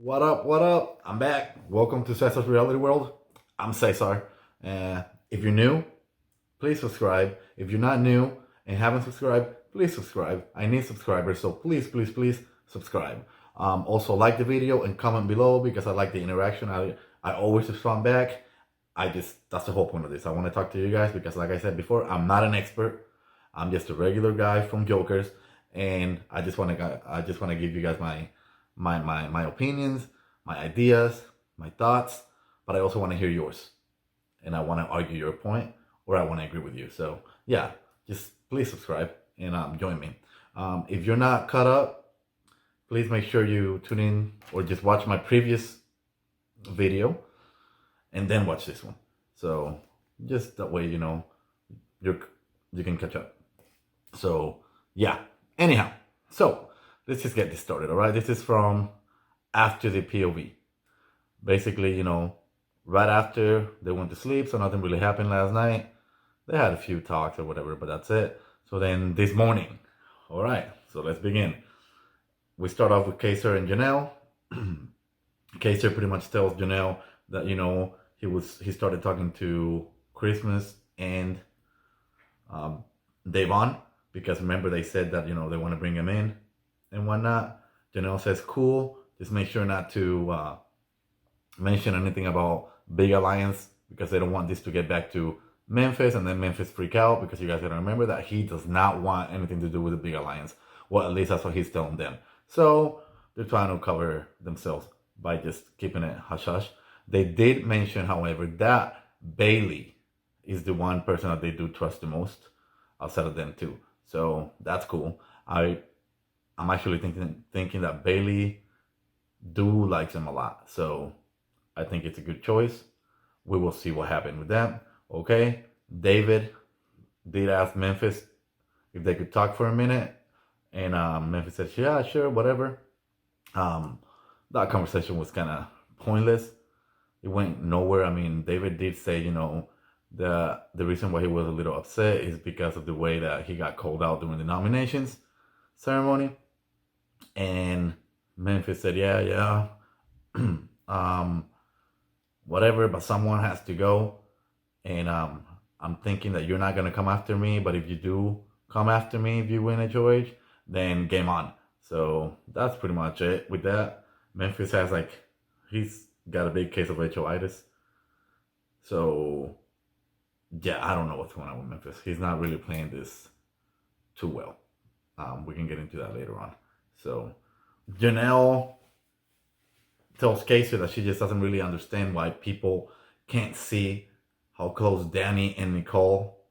What up? What up? I'm back. Welcome to Cesar's Reality World. I'm Cesar. If you're new, please subscribe. If you're not new and haven't subscribed, please subscribe. I need subscribers, so please subscribe. Also, like the video and comment below because I like the interaction. I always respond back. That's the whole point of this. I want to talk to you guys because, like I said before, I'm not an expert. I'm just a regular guy from Jokers, and I just want to give you guys my opinions, my ideas, my thoughts, but I also want to hear yours. And I want to argue your point or I want to agree with you. So, yeah, just please subscribe and join me. If you're not caught up, please make sure you tune in or just watch my previous video and then watch this one. So, just that way, you you can catch up. So, yeah. Anyhow, so let's just get this started, all right? This is from after the POV. Basically, right after they went to sleep, so nothing really happened last night. They had a few talks or whatever, but that's it. So then this morning, all right, so let's begin. We start off with Kaiser and Janelle. Kaiser pretty much tells Janelle that, he started talking to Christmas and Davon, because remember they said that, they want to bring him in and whatnot. Janelle says, cool, just make sure not to mention anything about Big Alliance because they don't want this to get back to Memphis and then Memphis freak out, because you guys gotta remember that he does not want anything to do with the Big Alliance. Well, at least that's what he's telling them. So they're trying to cover themselves by just keeping it hush hush. They did mention, however, that Bailey is the one person that they do trust the most outside of them too. So that's cool. I'm actually thinking that Bailey do likes him a lot. So I think it's a good choice. We will see what happened with that. Okay. David did ask Memphis if they could talk for a minute. And Memphis said, yeah, sure, whatever. That conversation was kind of pointless. It went nowhere. I mean, David did say, the reason why he was a little upset is because of the way that he got called out during the nominations ceremony. And Memphis said, yeah. Whatever, but someone has to go. And I'm thinking that you're not going to come after me, but if you do come after me, if you win HOH, then game on. So that's pretty much it with that. Memphis has he's got a big case of HOitis. So yeah, I don't know what's going on with Memphis. He's not really playing this too well. We can get into that later on. So Janelle tells Casey that she just doesn't really understand why people can't see how close Danny and Nicole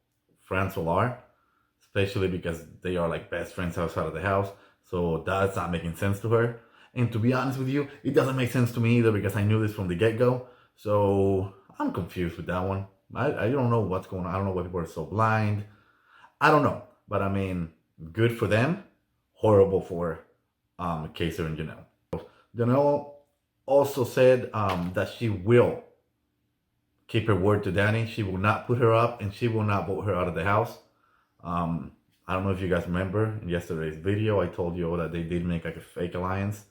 Franzel are, especially because they are like best friends outside of the house. So that's not making sense to her. And to be honest with you, it doesn't make sense to me either because I knew this from the get-go. So I'm confused with that one. I don't know what's going on. I don't know why people are so blind. I don't know. But I mean, good for them. Horrible for Kaiser and Janelle. Janelle also said that she will keep her word to Danny. She will not put her up and she will not vote her out of the house. I don't know if you guys remember in yesterday's video, I told you that they did make like a fake alliance.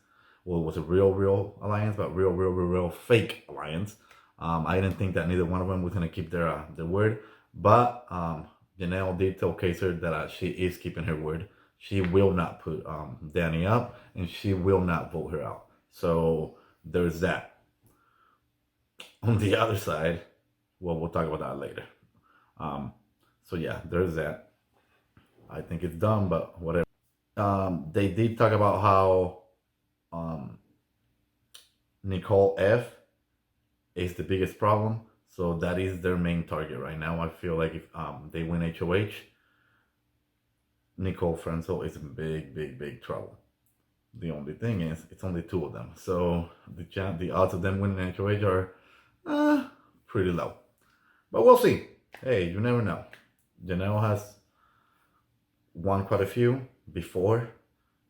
Well, it was a real alliance, but real fake alliance. I didn't think that neither one of them was going to keep their word. But Janelle did tell Kaiser that she is keeping her word. She will not put Danny up and she will not vote her out. So there's that. On the other side, well, we'll talk about that later. So yeah, there's that. I think it's dumb, but whatever. They did talk about how Nicole F is the biggest problem. So that is their main target right now. I feel like if they win HOH, Nicole Franzel is in big trouble. The only thing is, it's only two of them. So the odds of them winning HOH are pretty low. But we'll see. Hey, you never know. Janelle has won quite a few before.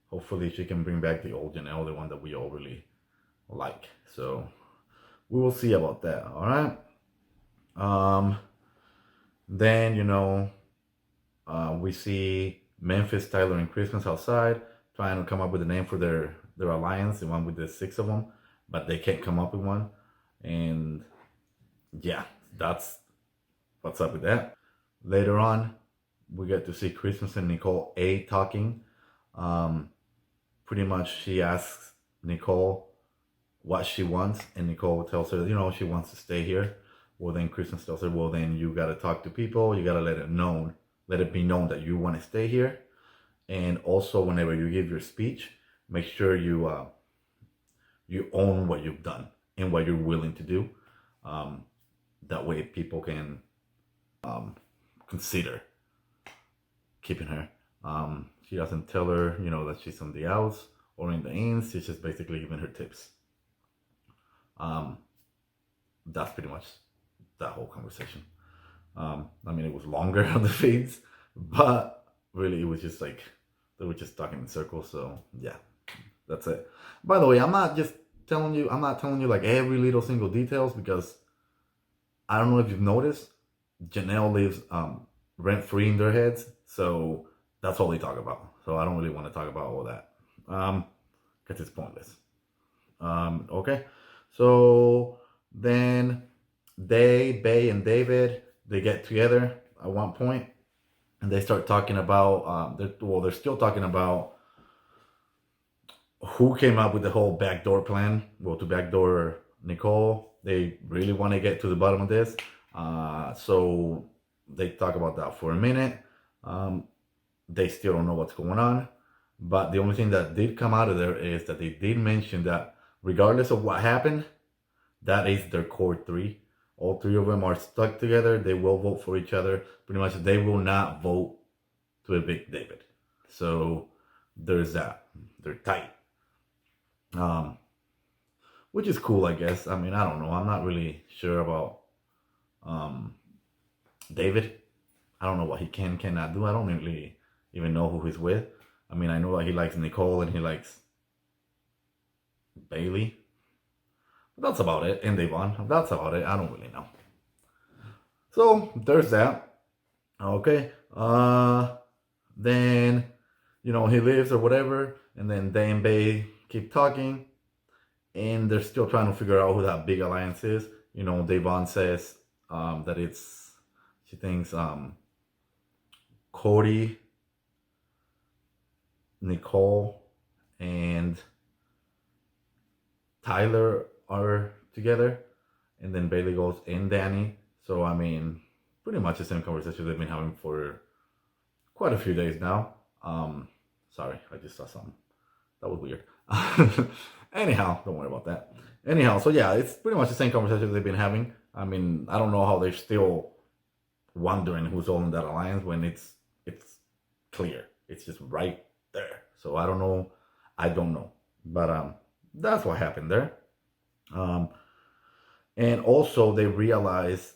Hopefully she can bring back the old Janelle, the one that we all really like. So we will see about that, all right? Then, we see Memphis, Tyler, and Christmas outside trying to come up with a name for their alliance, the one with the six of them. but they can't come up with one. And yeah, that's what's up with that. Later on, we get to see Christmas and Nicole A talking. Um, Pretty much, she asks Nicole what she wants, and Nicole tells her, she wants to stay here. Well, then Christmas tells her, well, then you got to talk to people. You got to let it be known that you want to stay here. And also, whenever you give your speech, make sure you own what you've done and what you're willing to do. Um, that way, people can consider keeping her. She doesn't tell her, that she's on the outs or in the ins. She's just basically giving her tips. That's pretty much that whole conversation. It was longer on the feeds, but really it was just like they were just talking in circles. So yeah, that's it. By the way, I'm not telling you like every little single details, because I don't know if you've noticed, Janelle lives rent free in their heads, so that's all they talk about. So I don't really want to talk about all that, because it's pointless. Okay, so then Bay, and David, they get together at one point, and they start talking about. They're still talking about who came up with the whole backdoor plan. Well, to backdoor Nicole. They really want to get to the bottom of this. So they talk about that for a minute. They still don't know what's going on. But the only thing that did come out of there is that they did mention that regardless of what happened, that is their core three. All three of them are stuck together. They will vote for each other. Pretty much, they will not vote to evict David. So there's that. They're tight. Which is cool, I guess. I don't know. I'm not really sure about David. I don't know what he cannot do. I don't really even know who he's with. I know that he likes Nicole and he likes Bailey. But that's about it. And Devon. That's about it. I don't really know. So there's that. Okay. Then, he lives or whatever. And then Day and Bay keep talking. And they're still trying to figure out who that big alliance is. Devon says that she thinks Cody, Nicole, and Tyler are together. And then Bailey goes, and Danny. So, pretty much the same conversation they've been having for quite a few days now. Sorry, I just saw something. That was weird. Anyhow, don't worry about that. Anyhow, so yeah, it's pretty much the same conversation they've been having. I don't know how they're still wondering who's all in that alliance when it's clear. It's just right there. So I don't know. But that's what happened there. And also they realized,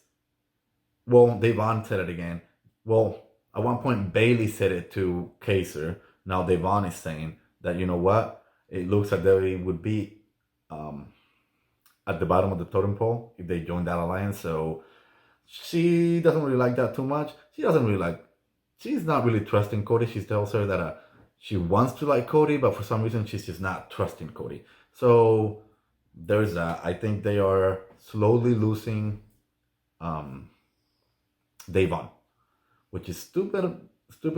well, Devon said it again. Well, at one point Bailey said it to Kaiser. Now Devon is saying that, you know what? It looks like they would be at the bottom of the totem pole if they join that alliance. So she doesn't really like that too much. She's not really trusting Cody. She tells her that she wants to like Cody, but for some reason she's just not trusting Cody. So there's that. I think they are slowly losing Devon, which is stupid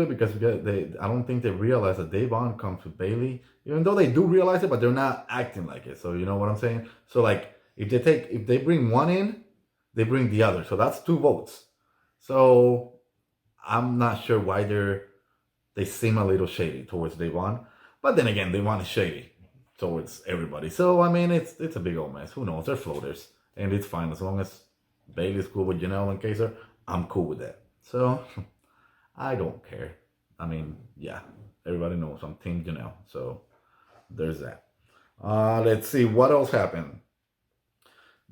because I don't think they realize that Devon comes with Bailey, even though they do realize it, but they're not acting like it. So you know what I'm saying? So like if they bring one in, they bring the other. So that's 2 votes. So I'm not sure why they seem a little shady towards Devon. But then again, Devon is shady towards everybody. So it's a big old mess. Who knows? They're floaters. And it's fine. As long as Bailey's cool with Janelle and Kaiser, I'm cool with that. So I don't care. Yeah, everybody knows I'm Team Janelle. So there's that. Let's see what else happened.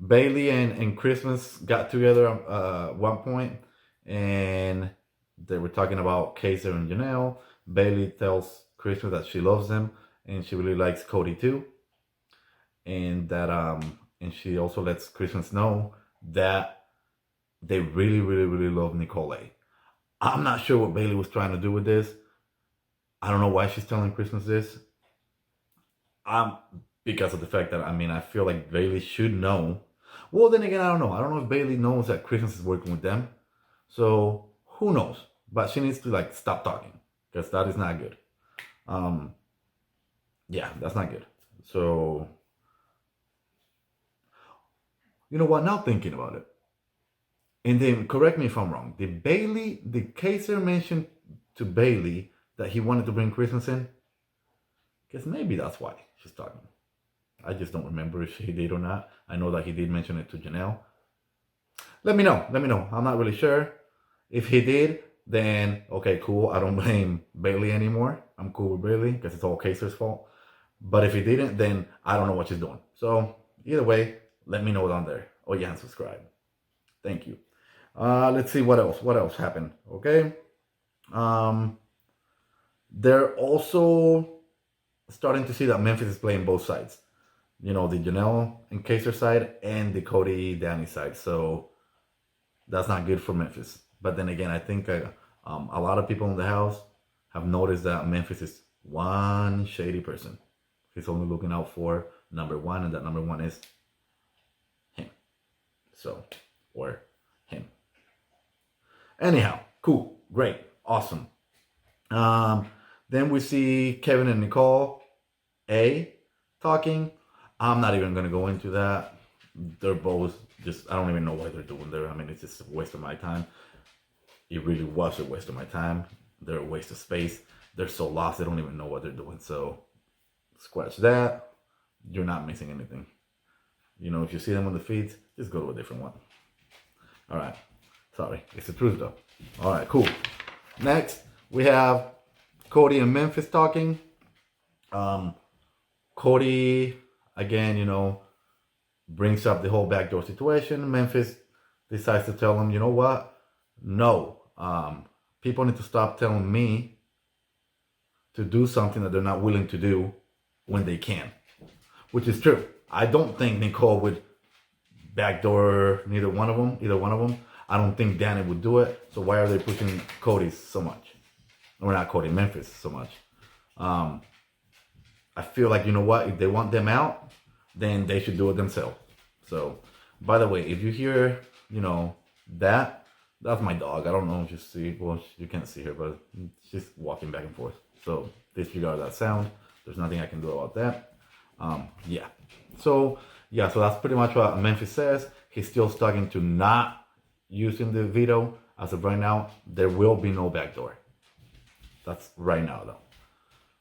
Bailey and Christmas got together at one point, and they were talking about Kaiser and Janelle. Bailey tells Christmas that she loves them and she really likes Cody too, and that and she also lets Christmas know that they really, really, really love Nicole. I'm not sure what Bailey was trying to do with this. I don't know why she's telling Christmas this. because of the fact that, I mean, I feel like Bailey should know. Well, then again, I don't know. I don't know if Bailey knows that Christmas is working with them. So who knows? But she needs to like stop talking because that is not good. Um, yeah, that's not good. So you know what? Now thinking about it, and then correct me if I'm wrong. Did Kaiser mention to Bailey that he wanted to bring Christmas in? Because maybe that's why she's talking. I just don't remember if he did or not. I know that he did mention it to Janelle. Let me know. Let me know. I'm not really sure. If he did, then okay, cool. I don't blame Bailey anymore. I'm cool with Bailey because it's all Kaiser's fault. But if he didn't, then I don't know what she's doing. So either way, let me know down there. Oh yeah, and subscribe. Thank you. Let's see what else. What else happened? Okay. Um, they're also starting to see that Memphis is playing both sides. You know, the Janelle and Kaiser side and the Cody Danny side. So that's not good for Memphis. But then again, I think a lot of people in the house have noticed that Memphis is one shady person. He's only looking out for number one, and that number one is him. So, or him. Anyhow, cool, great, awesome. Then we see Kevin and Nicole A talking. I'm not even going to go into that. They're both just, I don't even know what they're doing there. I mean, it's just a waste of my time. It really was a waste of my time. They're a waste of space. They're so lost, they don't even know what they're doing. So, scratch that. You're not missing anything. You know, if you see them on the feeds, just go to a different one. All right. Sorry. It's the truth, though. All right, cool. Next, we have Cody and Memphis talking. Cody, again, you know, brings up the whole backdoor situation. Memphis decides to tell him, you know what? No. People need to stop telling me to do something that they're not willing to do when they can. Which is true. I don't think Nicole would backdoor either one of them. I don't think Danny would do it. So why are they pushing Cody so much? Or not Cody, Memphis so much. I feel like, you know what? If they want them out, then they should do it themselves. So, by the way, if you hear, you know, that's my dog. I don't know if you see, well, you can't see her, but she's walking back and forth. So, disregard that sound. There's nothing I can do about that. Yeah. So that's pretty much what Memphis says. He's still sticking to not using the veto. As of right now, there will be no backdoor. That's right now, though.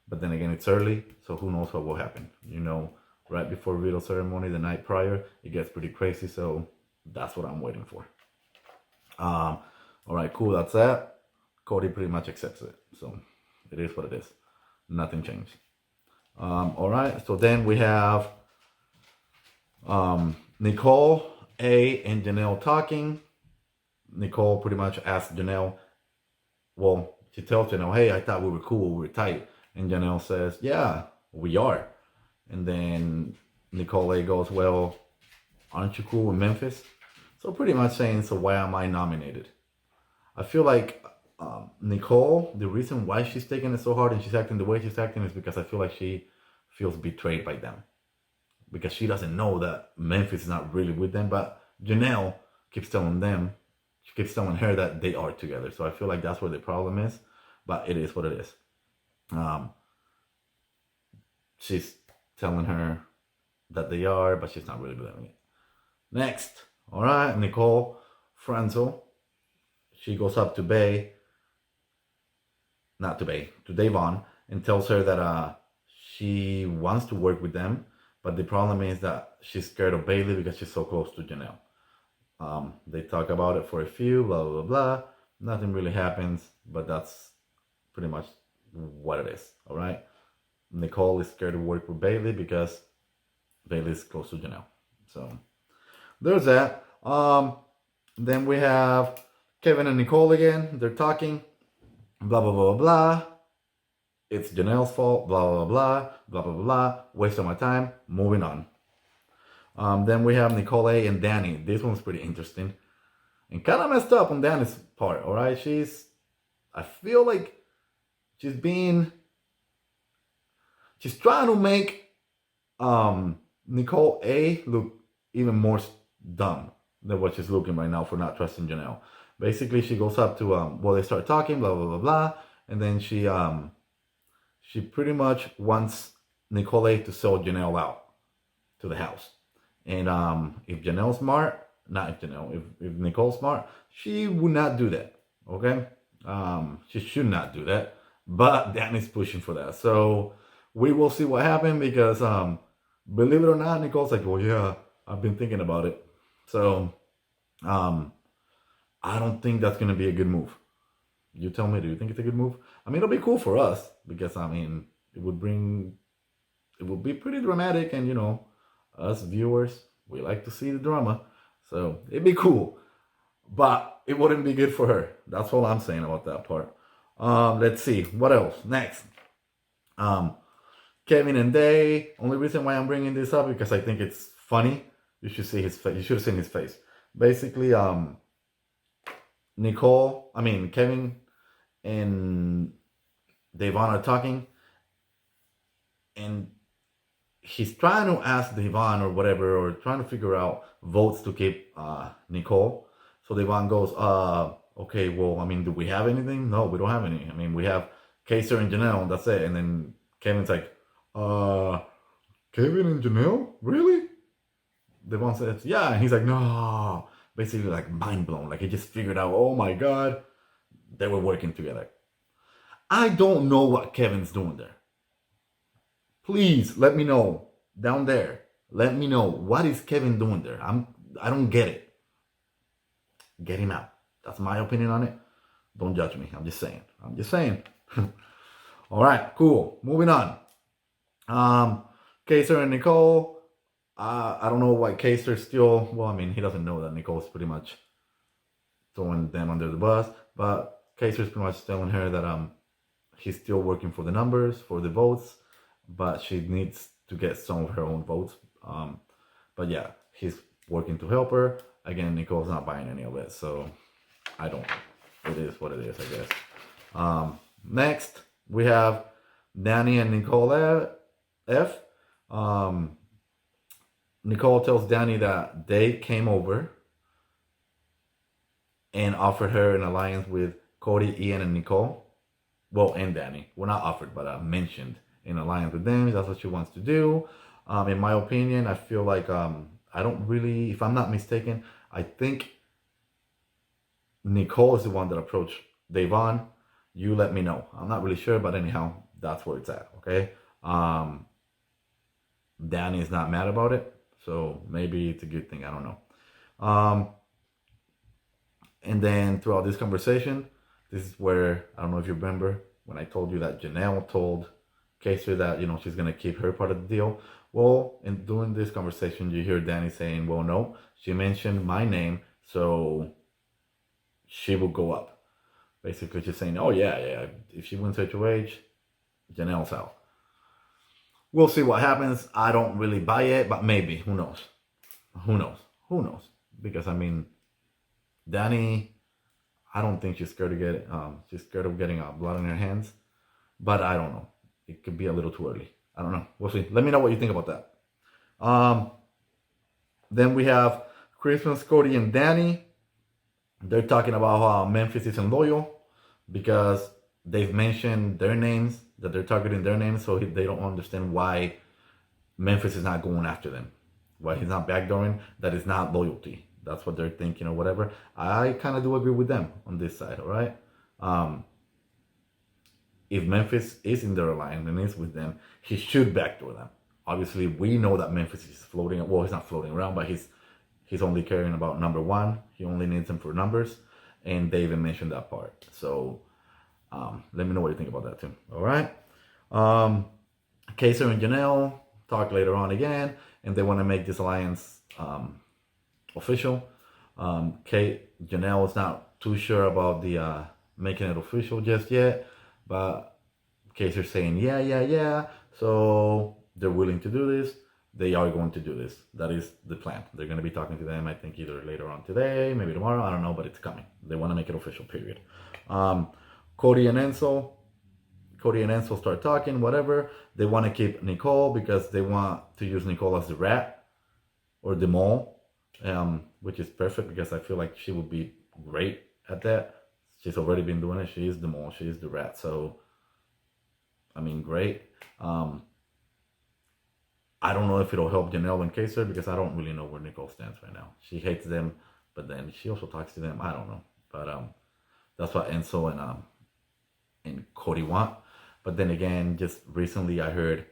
But then again, it's early, so who knows what will happen. You know, right before veto ceremony, the night prior, it gets pretty crazy, so that's what I'm waiting for. All right, cool, that's that. Cody pretty much accepts it, so it is what it is. Nothing changed. All right, so then we have Nicole A and Janelle talking. Nicole pretty much asks Janelle, well, she tells Janelle, hey, I thought we were cool, we were tight. And Janelle says, yeah, we are. And then Nicole A goes, well, aren't you cool with Memphis? So pretty much saying, so why am I nominated? I feel like Nicole, the reason why she's taking it so hard and she's acting the way she's acting is because I feel like she feels betrayed by them. Because she doesn't know that Memphis is not really with them. But Janelle keeps telling her that they are together. So I feel like that's where the problem is. But it is what it is. She's telling her that they are, but she's not really believing it. Next, all right, Nicole Franzel. She goes up to Davon, and tells her that she wants to work with them, but the problem is that she's scared of Bailey because she's so close to Janelle. They talk about it for a few, blah, blah, blah. Nothing really happens, but that's pretty much what it is, all right? Nicole is scared to work with Bailey because Bailey is close to Janelle. So there's that. Then we have Kevin and Nicole again. They're talking. Blah, blah, blah, blah. It's Janelle's fault. Blah, blah, blah. Blah, blah, blah. Waste of my time. Moving on. Then we have Nicole A and Danny. This one's pretty interesting. And kind of messed up on Danny's part, all right? I feel like she's trying to make Nicole A looked even more dumb than what she's looking right now for not trusting Janelle. Basically, she goes up to well, they start talking, blah blah blah blah, and then she pretty much wants Nicole A to sell Janelle out to the house. And if Janelle's smart, not if Janelle, if Nicole's smart, she would not do that. Okay, she should not do that. But Danny's pushing for that, so we will see what happens because believe it or not, Nicole's like, well, yeah, I've been thinking about it. So um, I don't think that's gonna be a good move. You tell me, do you think it's a good move? I mean, it'll be cool for us because I mean, it would be pretty dramatic, and us viewers, we like to see the drama, so it'd be cool. But it wouldn't be good for her. That's all I'm saying about that part. Let's see what else next. Um, Kevin and Day. Only reason why I'm bringing this up because I think it's funny. You should see his face. You should have seen his face. Basically, Kevin and Devon are talking, and he's trying to ask Devon or whatever, or trying to figure out votes to keep Nicole. So Devon goes, okay, well, I mean, do we have anything? No, we don't have any. I mean, we have Kaser and Janelle, and that's it. And then Kevin's like, Kevin and Janelle? Really? Devon says, yeah. And he's like, no. Basically, like, mind blown. Like, he just figured out, oh my God, they were working together. I don't know what Kevin's doing there. Please let me know down there. Let me know, what is Kevin doing there? I don't get it. Get him out. That's my opinion on it. Don't judge me. I'm just saying. All right, cool. Moving on. Kaser and Nicole. I don't know why Kaser still. Well, I mean, he doesn't know that Nicole's pretty much throwing them under the bus. But Kaser's pretty much telling her that he's still working for the numbers, for the votes, but she needs to get some of her own votes. But yeah, he's working to help her. Again, Nicole's not buying any of it, so I don't. It is what it is, I guess. Next, we have Danny and Nicole F. Nicole tells Danny that they came over and offered her an alliance with Cody, Ian, and Nicole. Well, and Danny. Well, not offered, but mentioned an alliance with them. That's what she wants to do. In my opinion, I feel like I don't really, if I'm not mistaken, I think Nicole is the one that approached Devon. You let me know. I'm not really sure, but anyhow, that's where it's at, okay? Danny is not mad about it, so maybe it's a good thing. I don't know. And then throughout this conversation, this is where, I don't know if you remember, when I told you that Janelle told Kaser that, she's going to keep her part of the deal. Well, in doing this conversation, you hear Danny saying, well, no, she mentioned my name, so she will go up. Basically, just saying, oh, yeah, if she wins HOH, Janelle's out. We'll see what happens. I don't really buy it, but maybe. Who knows? Because, I mean, Danny, I don't think she's scared of getting blood on her hands, but I don't know. It could be a little too early. I don't know. We'll see. Let me know what you think about that. Then we have Christmas, Cody, and Danny. They're talking about how Memphis isn't loyal because they've mentioned their names, that they're targeting their names, so they don't understand why Memphis is not going after them, why he's not backdooring. That is not loyalty. That's what they're thinking or whatever. I kind of do agree with them on this side, all right? If Memphis is in their alliance and is with them, he should backdoor them. Obviously, we know that Memphis is floating. Well, he's not floating around, but he's only caring about number one. He only needs him for numbers, and they even mentioned that part. So let me know what you think about that too. All right. Kaser and Janelle talk later on again, and they want to make this alliance official. Janelle is not too sure about the making it official just yet, but Kaser's saying yeah. So they're willing to do this. They are going to do this. That is the plan. They're going to be talking to them, I think, either later on today, maybe tomorrow. I don't know, but it's coming. They want to make it official, period. Cody and Enzo. Cody and Enzo start talking, whatever. They want to keep Nicole because they want to use Nicole as the rat or the mole, which is perfect because I feel like she would be great at that. She's already been doing it. She is the mole. She is the rat. So, I mean, great. I don't know if it'll help Janelle and Kaiser because I don't really know where Nicole stands right now. She hates them, but then she also talks to them. I don't know. But that's what Enzo and Cody want. But then again, just recently I heard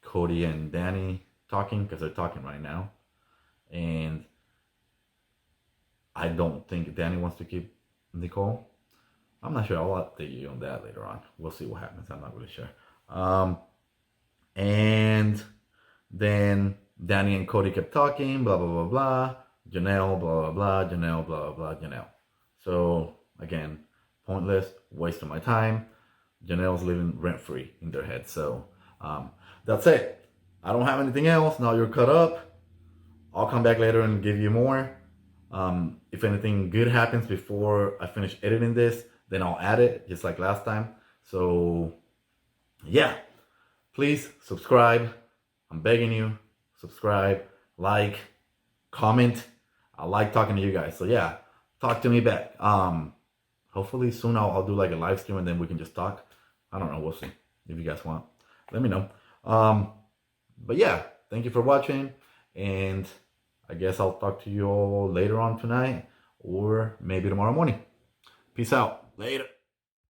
Cody and Danny talking because they're talking right now. And I don't think Danny wants to keep Nicole. I'm not sure. I'll update you on that later on. We'll see what happens. I'm not really sure. And then Danny and Cody kept talking, blah, blah, blah, blah. Janelle, blah, blah, blah. Janelle, blah, blah, blah, Janelle. So, again, pointless, waste of my time. Janelle's living rent-free in their head. So, that's it. I don't have anything else. Now you're caught up. I'll come back later and give you more. If anything good happens before I finish editing this, then I'll add it, just like last time. So, yeah. Please subscribe. I'm begging you. Subscribe, like, comment. I like talking to you guys. So yeah, talk to me back. Hopefully soon I'll do like a live stream and then we can just talk. I don't know. We'll see. If you guys want, let me know. But yeah, thank you for watching. And I guess I'll talk to you all later on tonight or maybe tomorrow morning. Peace out. Later.